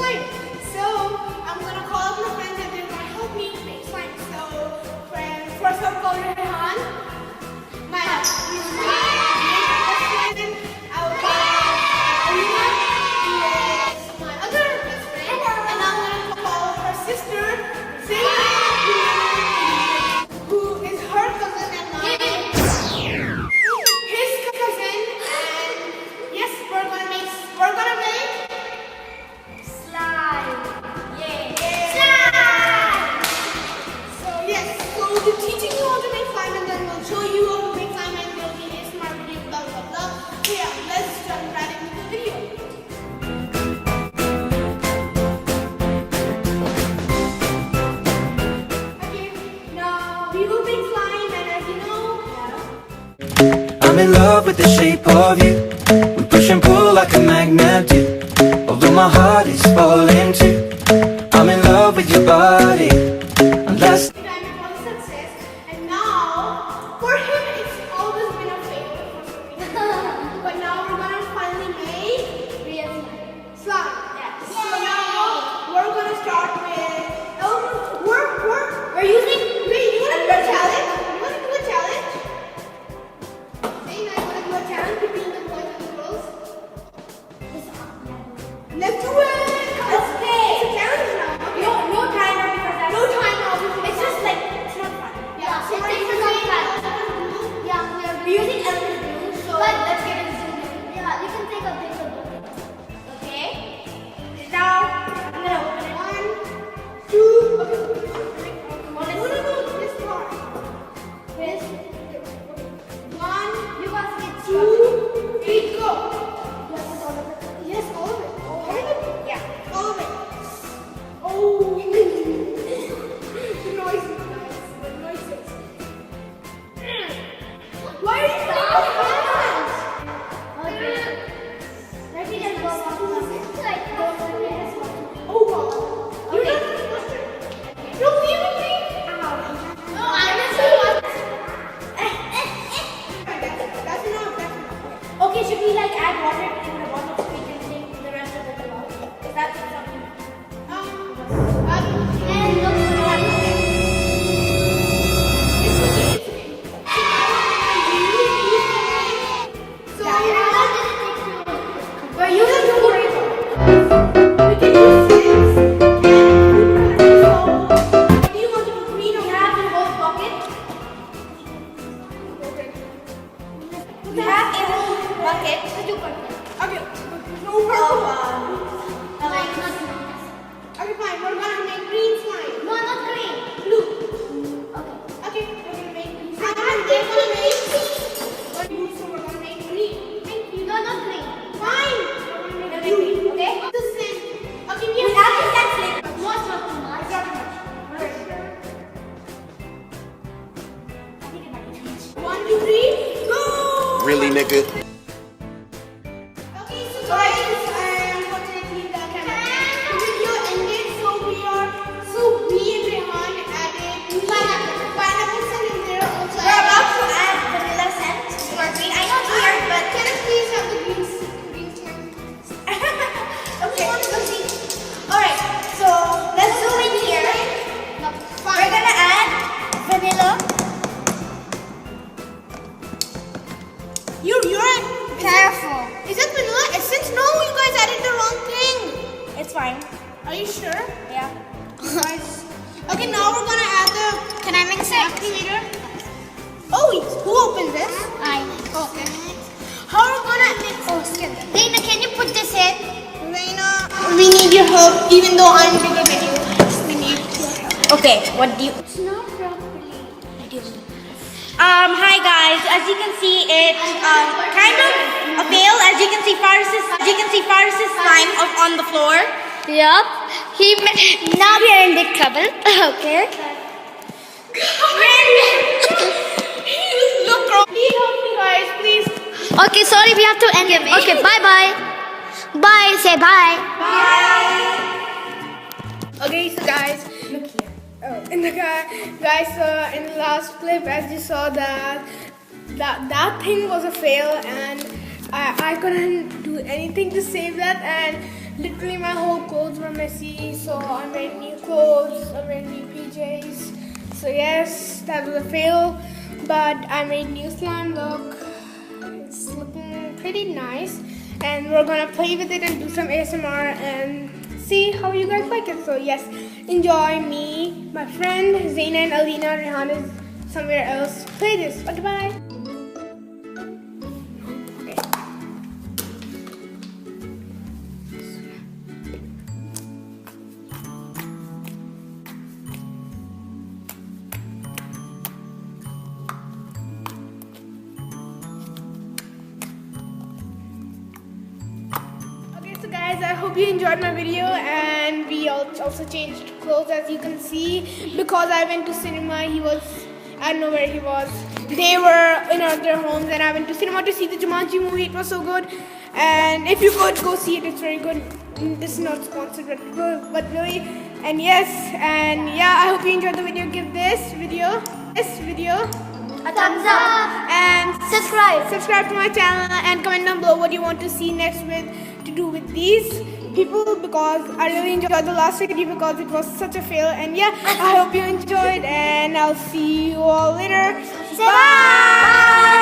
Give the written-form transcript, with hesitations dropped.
slime. So I'm gonna call up my friends and they're gonna help me make slime. So friends, first I'll call Rehan. My slime. I'll call Alina, who is my other best friend, and I'm gonna call her sister, Zayna, who is her cousin and mine. His cousin, and yes, we're gonna make slime. Yay! Slime! So yes, so we'll be teaching you how to make slime and then we'll show you how to make slime and there'll be a smart video, blah blah blah. So yeah, let's jump right into the video. Okay, now we will make slime and as you know, I'm in love with the shape of you. We push and pull like a magnet do. Although my heart is falling too, I'm in love with your body. Unless time it was a success, and now for him it's always been a failure for some reason. But now we're gonna finally make real slime. Yes. So now we're gonna start with we're using. Wait, you wanna do a challenge? You wanna do a challenge? Zayna, you wanna do a challenge between the boys and the girls? Let's do it. It's a challenge now. Okay. No timer because that's No timer. it's just like it's not fun. Yeah. So It's we're not using fun. Yeah, we're using elephant glue, so let's get into it. Yeah, you can take a picture of it. Okay? Now I'm gonna open it. 1, 2. Okay. No. This part. This. 1, You guys get 2, 3, go. Yes, all of it. Yes, all of it. All of it? Yeah. All of it. Oh. The noises, guys. The noises. Why are you putting your hands? Okay. Ready to go on. Like go on this one. Oh, wow. You're Okay. not supposed to. No, leave it, please. No, I'm just That's enough. That's enough. Okay, should we like add water in the bottle so we can take the rest of it out? Is that something? And look for that. It's okay. So We're using the water. we can use this and so do you want to do green or We have a whole bucket. okay? We have a whole bucket. Okay. No purple. Like not Okay, fine. We're gonna make green slime. no, not green. Blue. Okay. Okay, we're gonna make blue slime. And they're gonna make blue, so we're gonna make green. Thank you. No, not green. Fine. We're gonna make blue. Okay. The same. Okay, We yes. have to set like no, it's not too much. It's not too much. I think it might be too much. 1, 2, 3, go! Really, nigga? Okay, so guys, unfortunately the video ended, so we and Rehan added pineapple scent in there also. We're about to add vanilla scent to our green. I know it's weird, but Can I please have the green slime? okay. Let's see. Alright, so let's zoom in here. We're gonna add vanilla. You're Careful. is it vanilla essence? No, you guys added the wrong thing. It's fine. Are you sure? Yeah. Guys. Okay, now we're gonna add the Can I mix it? activator. Oh, who opened this? Okay. How are we gonna mix? Oh, skip it. Dana, can you put this in? Reina, we need your help, even though I'm bigger than you. We need your help. Okay, what do you... It's not properly. Hi guys, as you can see, it's kind of a fail. As you can see, Faris's slime on the floor. Yup. Now we are in big trouble. Okay. Look, please help me, guys, please. Okay, sorry, we have to end it. Okay, bye bye. Bye. Say bye. Okay, so guys, look here. Oh, in the in the last clip, as you saw that thing was a fail, and I couldn't do anything to save that. And literally my whole clothes were messy, so I made new clothes, I made new PJs. So yes, that was a fail, but I made new slime look. It's looking pretty nice, and we're gonna play with it and do some ASMR and see how you guys like it. So yes, enjoy me, my friend Zaina and Alina. Rehan is somewhere else. Play this. Okay, bye. So guys, I hope you enjoyed my video, and we also changed clothes, as you can see, because I went to cinema. I don't know where he was. They were in their homes, and I went to cinema to see the Jumanji movie. It was so good, and if you could go see it, it's very good. This is not sponsored, but really, and yes, and yeah, I hope you enjoyed the video. Give this video A thumbs up. and Subscribe. to my channel, and comment down below what you want to see next to do with these people, because I really enjoyed the last video because it was such a fail. And yeah, I hope you enjoyed, and I'll see you all later. Bye.